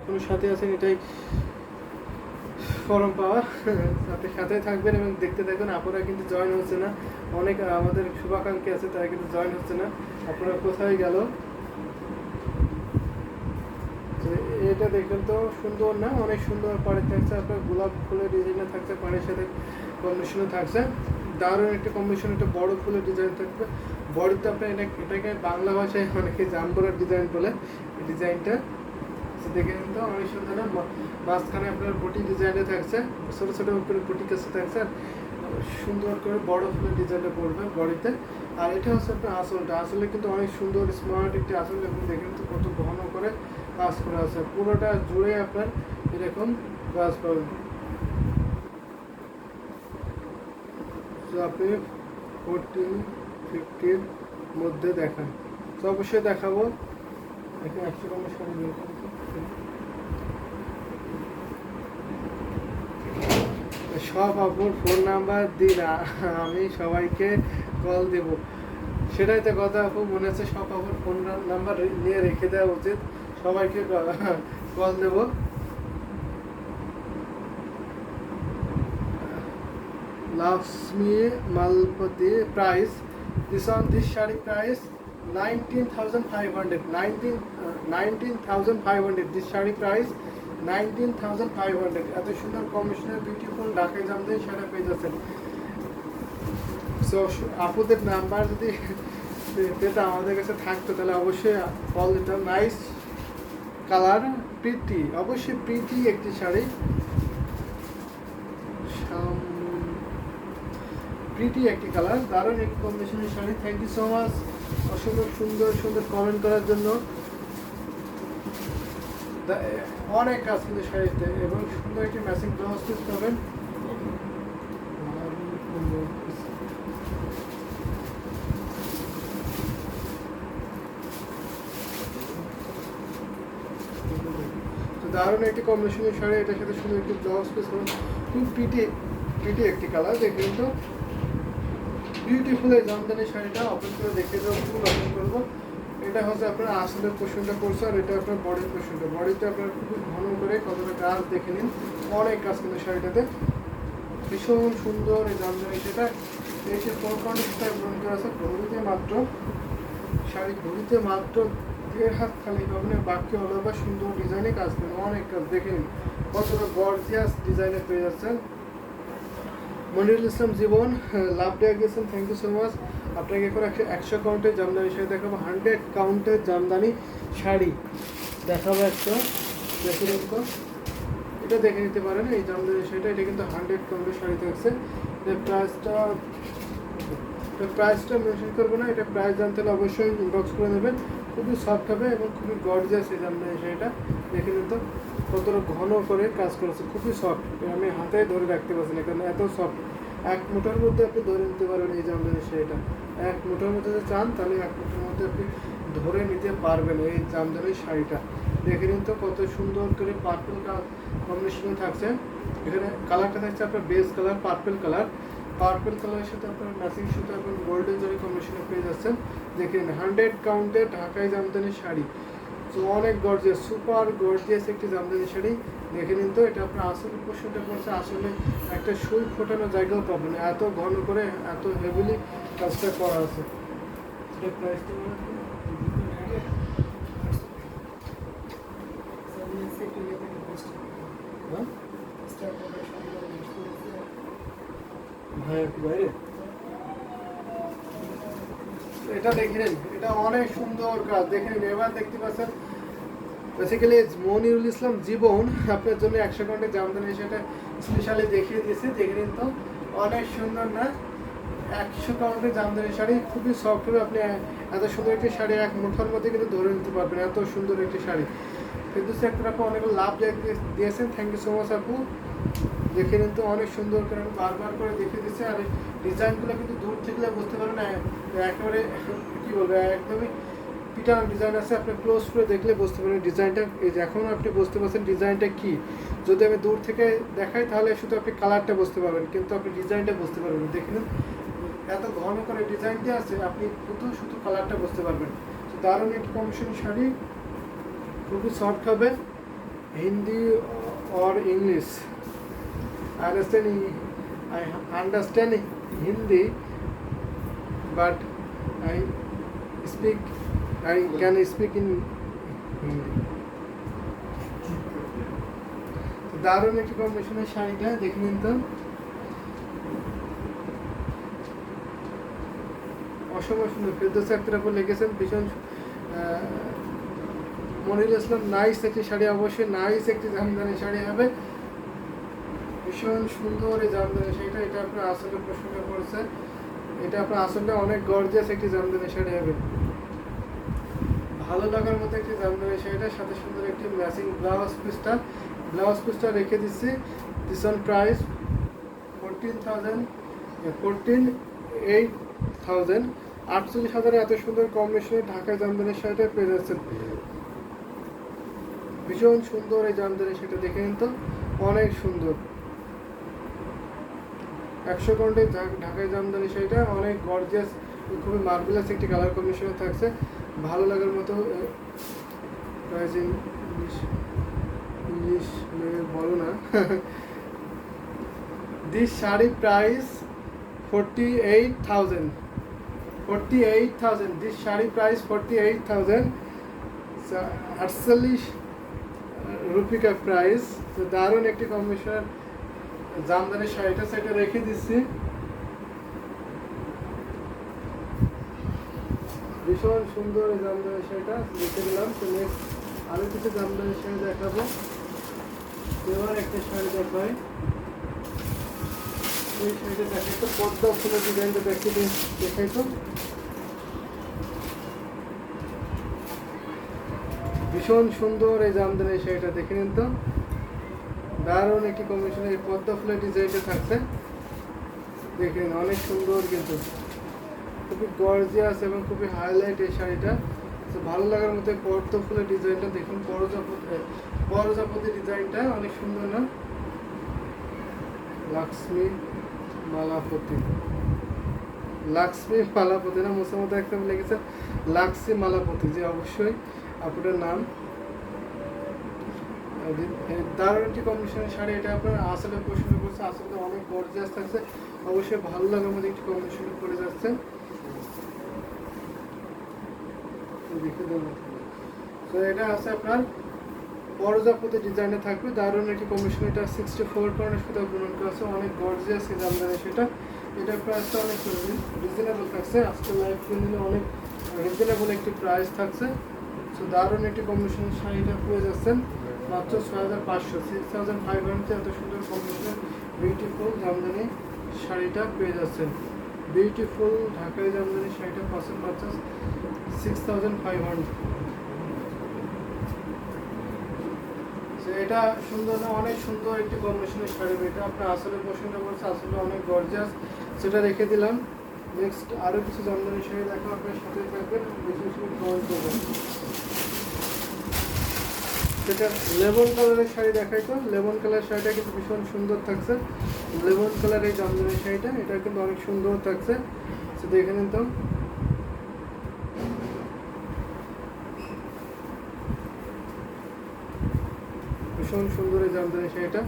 কোনো সাথে আছেন এটাই ফরম পাওয়া। আপনি সাথে থাকবেন এবং দেখতে থাকবেন। আপনারা কিন্তু জয়েন হচ্ছে না, অনেক আমাদের শুভাকাঙ্ক্ষী আছে তারা কিন্তু জয়েন হচ্ছে না। আপনারা কোথায় গেল? এটা দেখবেন তো সুন্দর না? অনেক সুন্দর পাড়ি থাকছে, আপনার গোলাপ ফুলের ডিজাইনে থাকছে, পাড়ির সাথে কম্বিনেশনে থাকছে, দারুণ একটা কম্বিনেশন। একটা বড় ফুলের ডিজাইন থাকবে বডিতে। আপনার এটাকে বাংলা ভাষায় অনেকে জাম্বুরার ডিজাইন বলে। এই ডিজাইনটা দেখে কিন্তু অনেক সুন্দর না? মাঝখানে আপনার বুটি ডিজাইনে থাকছে, ছোটো ছোটো করে বুটি কাছে থাকছে, সুন্দর করে বড় ফুলের ডিজাইনটা পড়বে বডিতে। আর এটা হচ্ছে আপনার আসলটা, আসলে কিন্তু অনেক সুন্দর স্মার্ট একটি আসল। এবং দেখেন তো কত ঘন করে কাজ করা আছে, পুরোটা জুড়ে আপনার এরকম কাজ পাবেন। তো আপনি 14-15 মধ্যে দেখান, তো অবশ্যই দেখাবো। এখানে 100 গ্রামের শাড়ি বের করতে সব আপুর ফোন নাম্বার দিন, আমি সবাইকে কল দেব। সেটাই তো কথা আপু, মনে হচ্ছে সব আপুর ফোন নাম্বার নিয়ে রেখে দেওয়া উচিত, সবাইকে call Dev. Lakshmi Malpati price. This shari price 19,500. 19,500. This shari price 19,500. এত সুন্দর কমিশনের বিউটিফুল ঢাকাই জামদানি শাড়ি পেয়ে যাচ্ছেন। সো আপুদের নাম্বার যদি পেতে আমাদের কাছে থাকতো তাহলে অবশ্যই কল দিতাম। নাইস কালার, প্রীতি, অবশ্যই প্রীতি একটি শাড়ি, প্রিটি একটি কালার, দারুণ একটি কম্বিনেশনের sari. Thank you so much অসংখ্য সুন্দর সুন্দর কমেন্ট করার জন্য। অনেক কাজ কিন্তু শাড়িতে, এবং সুন্দর একটি ম্যাচিং ব্লাউজ পিস পাবেন। তো দারুণ একটি কম্বিনেশনের শাড়ি, এটার সাথে সুন্দর একটি ব্লাউজ পিস পাবেন। খুব প্রিটি প্রিটি একটি কালার, দেখে কিন্তু বিউটিফুল এই জামদানি শাড়িটা ওপেন করে দেখে দেবো, ফুল ওপেন করবো। এটা হচ্ছে আপনার আসলের পোর্শনটা করছে, আর এটা আপনার বডির পোর্শনটা। বডিতে আপনার খুবই ঘন করে কতটা কাজ দেখে নিন, অনেক কাজ কিন্তু শাড়িটাতে, ভীষণ সুন্দর এই জামদানি। সেটা এসে কোয়ান্টিটিটা গ্রহণ করা আছে ঘড়িতে মাত্র, শাড়ি ঘড়িতে মাত্র 1.5 হাত খালি পাবেন। বাকি হলো বা সুন্দর ডিজাইনে কাজ করেন, অনেক কাজ দেখে নিন, কতটা গর্জিয়াস ডিজাইনে পেয়ে যাচ্ছেন। মনিরুল ইসলাম জীবন, লাভ দিয়ে গেছেন, থ্যাংক ইউ সো মাচ। আপনাকে এখন 100 কাউন্টের জামদানি শাড়ি দেখাবো, 100 কাউন্টের জামদানি শাড়ি দেখাবো একটা। দেখে নিন তো, এটা দেখে নিতে পারেন এই জামদানি শাড়িটা। এটা কিন্তু 100 কাউন্টের শাড়ি থাকছে। এর প্রাইসটা মেনশন করবো না, এটা প্রাইস জানতে হলে অবশ্যই ইনবক্স করে নেবেন। খুবই সফট হবে এবং খুবই গর্জিয়াস এই জামদানি শাড়িটা। দেখে নিন তো কতটা ঘন করে কাজ করেছে, খুবই সফট, আমি হাতে ধরে রাখতে পারছি না কারণ এত সফট। 1 মুঠোর মধ্যে আপনি ধরে নিতে পারবেন এই জামদানি শাড়িটা। 1 মুঠোর মধ্যে যদি চান তাহলে 1 মুঠোর মধ্যে আপনি ধরে নিতে পারবেন এই জামদানি শাড়িটা। দেখে নিন তো কত সুন্দর করে পার্পল কম্বিনেশনে থাকছে। এখানে কালারটা থাকছে আপনার base colour purple colour, purple কালারের সাথে আপনার ম্যাচিং সাথে আপনার গোল্ডেন জরি কম্বিনেশনে পেয়ে যাচ্ছেন। দেখে নিন 100 কাউন্টে ঢাকাই জামদানি শাড়ি। তো অনেক গর্জিয়াস, সুপার গর্জিয়াস একটি জামদানি শাড়ি। দেখে নিন তো, এটা আপনার আসলে পোর্শনটা করছে, আসলে একটা সুই ফোটানোর জায়গাও পাবেন, এত ঘন করে এত হেভিলি কাজটা করা আছে। এটা প্রাইসটা বাইরে এটা দেখে নিন, এটা অনেক সুন্দর কাজ দেখে নিন। এবার দেখতে পাচ্ছেন বেসিক্যালি মনিরুল ইসলাম জীবন আপনার জন্য 100 কাউন্টের জামদানি সেটা স্পেশালি দেখিয়ে দিয়েছে। দেখে নিন তো অনেক সুন্দর না? 100 কাউন্টের জামদানি শাড়ি, খুবই সফট হবে। আপনি এত সুন্দর একটি শাড়ি 1 মুঠোর মধ্যে কিন্তু ধরে নিতে পারবেন, এত সুন্দর একটি শাড়ি। কিন্তু সেক্টর আপু অনেক লাভ দিয়েছেন, থ্যাংক ইউ সো মাচ আপু। দেখে নিন তো অনেক সুন্দর করে আমি বারবার করে দেখে দিচ্ছি। আর ডিজাইনগুলো কিন্তু দূর থেকে বুঝতে পারবেন না, একেবারে কী বলবো, একদমই পিটানো ডিজাইন আছে। আপনি ক্লোজ করে দেখলে বুঝতে পারবেন ডিজাইনটা। এই যে এখন আপনি বুঝতে পারছেন ডিজাইনটা কি। যদি আমি দূর থেকে দেখাই তাহলে শুধু আপনি কালারটা বুঝতে পারবেন, কিন্তু আপনি ডিজাইনটা বুঝতে পারবেন। দেখে নিন এত ঘন করে ডিজাইনটা আছে, আপনি শুধু কালারটা বুঝতে পারবেন। তো দারুণ একটি কমিশন শাড়ি, খুবই সফট হবে, Hindi or English. I understand Hindi, but I speak. I can speak in Hindi. দারুণ একটি কম্বিনেশনের শাড়িটা দেখে নিন তো, অসময় সুন্দর। ফেরদৌসী আক্তার আপু লিখেছেন ভীষণ মনিরুল ইসলাম, নাইস একটি শাড়ি, অবশ্যই নাইস একটি জামদানি শাড়ি হবে, ভীষণ সুন্দর এই জামদানি শাড়িটা। এটা আপনার আসলে প্রশ্নটা করেছে, এটা আপনার আসলে অনেক গর্জিয়াস একটি জামদানি শাড়ি হবে, ভালো লাগার মতো একটি জামদানি শাড়িটার সাথে সুন্দর একটি ম্যাচিং ব্লাউজ পিসটা রেখে দিচ্ছি। দিস অন প্রাইস 14,000 48,000 এত সুন্দর কম্বিনেশনে ঢাকায় জামদানি শাড়িটা পেয়ে যাচ্ছেন। ভীষণ সুন্দর এই জামদানি শাড়িটা দেখে নিন তো, অনেক সুন্দর। 100 কাউন্টে ঢাকায় জামদানি শাড়িটা অনেক গর্জিয়াস, খুবই মার্ভেলাস একটি কালার কম্বিনেশনে থাকছে, ভালো লাগার মতো। প্রাইস ইংলিশ বলো না। This sari price 48,000 this sari price 48,000 48 rupee কা প্রাইস। তো দারুণ একটি কম্বিনেশনের জামদানি শাড়িটা সেটা রেখে দিচ্ছি, ভীষণ সুন্দর এই জামদানি শাড়িটা রেখে দিলাম। তো নেক্সট আরও কিছু জামদানি শাড়ি দেখাবো, এবার একটা শাড়ি দেখাই। এই শাড়িটা দেখাই তো, পদ্মা ফুলের ডিজাইনটা দেখাই তো, ভীষণ সুন্দর এই জামদানি শাড়িটা দেখে নিন তো, দারুণ একটি কম্বিনেশনের এই পদ্মা ফুলের ডিজাইনটা থাকছে, দেখে নিন অনেক সুন্দর, কিন্তু খুবই গর্জিয়াস এবং খুবই হাইলাইট এই শাড়িটা। তো ভালো লাগার মতো পদ্মা ফুলের ডিজাইনটা দেখুন, বড়জাপতি ডিজাইনটা অনেক সুন্দর না? লক্ষ্মী মালাপতি না, মোসাম্মদ একটা লিখেছেন লাক্সি মালাপতি, যে অবশ্যই আপনার নাম। দারুণ একটি কম্বিনেশনের শাড়ি, এটা আপনার আসলে পছন্দ করছে, আসলে অনেক গর্জিয়াস থাকছে, অবশ্যই ভালো লাগার মধ্যে একটি কম্বিনেশন করে যাচ্ছে। তো এটা আছে আপনার বড়জাপতি ডিজাইনে থাকবে, দারুণ একটি কম্বিনেশন। এটা 64 পয়েন্ট সুতা বুনন করা আছে, অনেক গর্জিয়াস এই জামদানি সেটা। এটা প্রাইসটা অনেক রিজনেবল থাকছে, আজকে লাইভ কিনলে অনেক রিজনেবল একটি প্রাইস থাকছে। সো দারুণ একটি কম্বিনেশনের শাড়িটা পেয়ে যাচ্ছেন মাত্র 6,500 6,500 এত সুন্দর কম্বিনেশনের বিউটিফুল জামদানি শাড়িটা পেয়ে যাচ্ছেন। বিউটিফুল ঢাকাই জামদানি শাড়িটা মাত্র 6,500। এটা সুন্দর না, অনেক সুন্দর একটি কম্বিনেশনের শাড়ি, এটা আপনার আসলে পছন্দ করছে, আসলে অনেক গর্জিয়াস, সেটা রেখে দিলাম। নেক্সট আরও কিছু জামদানি শাড়ি দেখো, আপনার সাথে থাকবেন, বেশি কমেন্ট করবেন। সেটা লেমন কালারের শাড়ি দেখাই তো, লেমন কালার শাড়িটা কিন্তু ভীষণ সুন্দর থাকছে, লেমন কালার এই জামদানি শাড়িটা, এটা কিন্তু অনেক সুন্দর থাকছে, সেটা দেখে নিন তো। ভীষণ সুন্দর এই জামদানি শাড়িটা,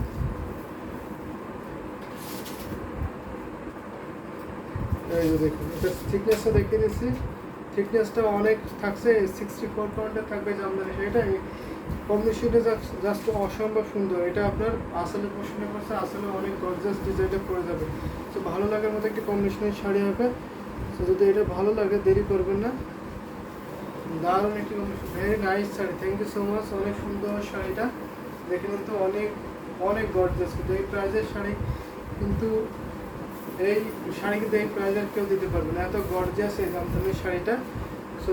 এই যে দেখুন, এটা থিকনেসটা দেখে নিচ্ছি, থিকনেসটা অনেক থাকছে, 64 পয়েন্টের থাকবে জামদানি শাড়িটা। এই কম্বিনেশনটা জাস্ট অসম্ভব সুন্দর, এটা আপনার আসলে পছন্দ করছে, আসলে অনেক গর্জিয়াস ডিজাইনটা পড়ে যাবে। তো ভালো লাগার মতো একটি কম্বিনেশনের শাড়ি হবে। তো যদি এটা ভালো লাগে দেরি করবেন না, দারুণ একটি combination, very nice sari, thank you so much. অনেক সুন্দর শাড়িটা দেখে নিন তো, অনেক গর্জিয়াস, কিন্তু এই প্রাইজের শাড়ি কিন্তু এই শাড়ি কিন্তু এই প্রাইজের কেউ দিতে পারবে না, এত গর্জিয়াস এই জামদানি শাড়িটা। সো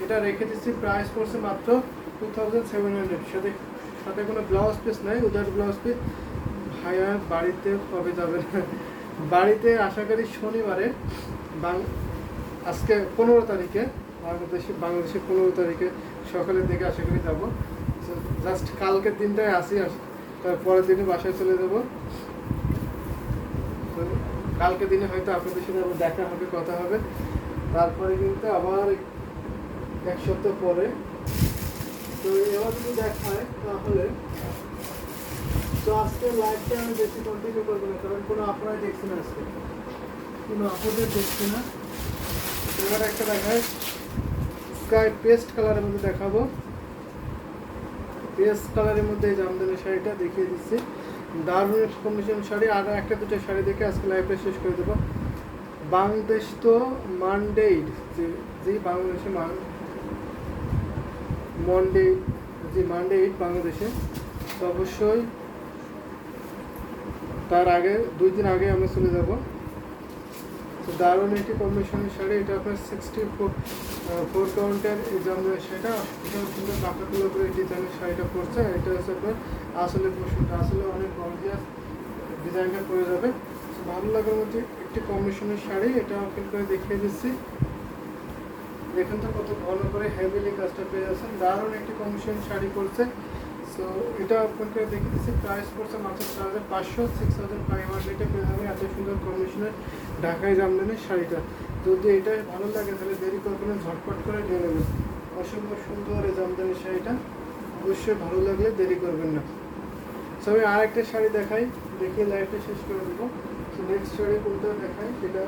এটা রেখে দিচ্ছি, প্রাইস পড়ছে মাত্র 2,700, সাথে কোনো ব্লাউজ পিস নাই, উদার ব্লাউজ পিস। ভাইয়া বাড়িতে কবে যাবেন? বাড়িতে আশা করি শনিবারে, আজকে 15 তারিখে, বাংলাদেশে 15 তারিখে সকালের দিকে আশা করি যাবো। জাস্ট কালকের দিনটায় আসি, তারপরের দিনে বাসায় চলে যাবো। তো কালকে দিনে হয়তো আপনাদের সাথে আবার দেখা হবে, কথা হবে, তারপরে কিন্তু আবার 1 সপ্তাহ পরে তো এবার যদি দেখায় তাহলে তো আজকের লাইভটা আমি বেশি কন্টিনিউ করবো না, কারণ কোনো আপনারাই দেখছি না, আজকে কোনো আপনাদের দেখছি না। এবার একটা দেখায় স্কাই পেস্ট কালারের মধ্যে দেখাবো। পেস্ট কালারের মধ্যে এই জামদানি শাড়িটা দেখিয়ে দিচ্ছি, দারুণ কম্বিনেশন শাড়ি। আর একটা দুটো শাড়ি দেখে আজকে লাইভটা শেষ করে দেবো। বাংলাদেশ তো মানডে, যে বাংলাদেশে মন্ডে, যে মানডে বাংলাদেশে, তো অবশ্যই তার আগে 2 দিন আগে আমরা চলে যাব। তো দারুণ একটি কম্বিনেশনের শাড়ি, এটা আপনার 64 কাউন্টের এই জামদানি শাড়িটা, এটাও সুন্দর কাপড়গুলো করে এই ডিজাইনের শাড়িটা পড়ছে। এটা হচ্ছে আপনার আসলে পোর্শনটা, আসলে অনেক গর্জিয়াস ডিজাইনটা পরে যাবে। ভালো লাগার মধ্যে একটি কম্বিনেশনের শাড়ি, এটা ওপেন করে দেখিয়ে দিচ্ছি। দেখুন তো কত ভালো করে হেভিলি কাজটা পেয়ে যাচ্ছেন, দারুণ একটি কম্বিনেশন শাড়ি পড়ছে। সো এটা ওপেন করে দেখিয়ে দিচ্ছি, প্রাইস পড়ছে মাত্র 4500, 6500 পেয়ে যাবে এত সুন্দর কম্বিনেশনের ঢাকাই জামদানির শাড়িটা। যদি এটা ভালো লাগে তাহলে দেরি করবেন না, ঝটপট করে নিয়ে নেবেন। অসম্ভব সুন্দর এই জামদানির শাড়িটা, অবশ্যই ভালো লাগলে দেরি করবেন না। সো আমি আরেকটা শাড়ি দেখাই, দেখিয়ে লাইভটা শেষ করে দেবো। তো নেক্সট শাড়ি কোনটা দেখাই সেটা।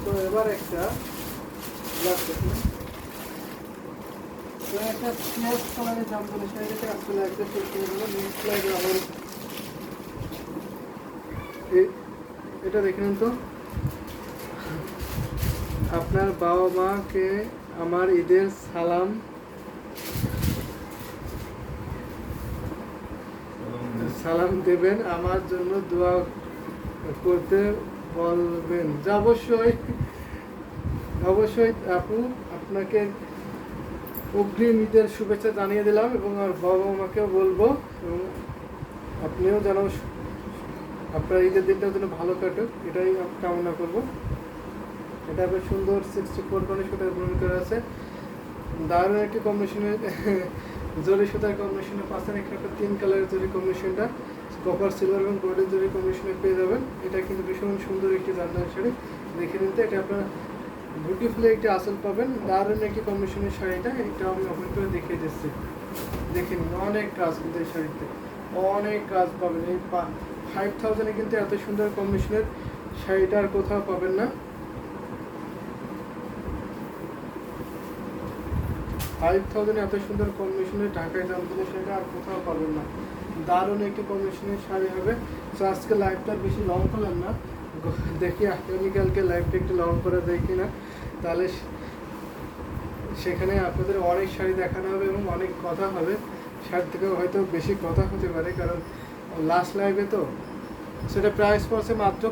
তো এবার একটা একটা পেঁয়াজ কালারের জামদানি শাড়িটাকে আজকে লাইভটা শেষ করে দেবো। নেক্সট লাইভে আবার এটা দেখে নিন তো। আপনার বাবা মাকে আমার ঈদের সালাম দেবেন, আমার জন্য দোয়া করতে বলবেন। যা অবশ্যই অবশ্যই আপু, আপনাকে অগ্রিম ঈদের শুভেচ্ছা জানিয়ে দিলাম, এবং আমার বাবা মাকেও বলবো, এবং আপনিও যেন আপনার ঈদের দিনটাও যেন ভালো কাটুক, এটাই কামনা করবো। এটা বেশ সুন্দর 64 কোণে সুতার বুনন করা আছে, দারুণ একটি কম্বিনেশনের জরি সুতার কম্বিনেশনে পাচ্ছেন। এখানে একটা 3 কালারের জরি কম্বিনেশনটা কপার সিলভার এবং গোল্ডেন জরি কম্বিনেশনে পেয়ে যাবেন। এটা কিন্তু ভীষণ সুন্দর একটি জামদানি শাড়ি, দেখে নিতে। এটা আপনার বিউটিফুলি একটি আসল পাবেন, দারুণ একটি কম্বিনেশনের শাড়িটা। এটা আমি ওপেন করে দেখিয়ে দিচ্ছি, দেখে নিন। অনেক কাজ কিন্তু এই শাড়িতে, অনেক কাজ পাবেন। এই 5000-এ কিন্তু এত সুন্দর কম্বিনেশনের শাড়িটা আর কোথাও পাবেন না। 5000-এ এত সুন্দর কম্বিনেশনের ঢাকায় জামদানি শাড়িটা আর কোথাও পাবেন না, দারুণ একটি কম্বিনেশনের শাড়ি হবে। তো আজকে লাইভটা বেশি লং করলাম না, দেখি আগামীকালকে লাইভটা একটু লং করে দেখি না, তাহলে সেখানে আপনাদের অনেক শাড়ি দেখানো হবে এবং অনেক কথা হবে। শাড়ি থেকেও হয়তো বেশি কথা হতে পারে, কারণ লাস্ট লাইভে তো। সেটা প্রাইস পড়ছে মাত্র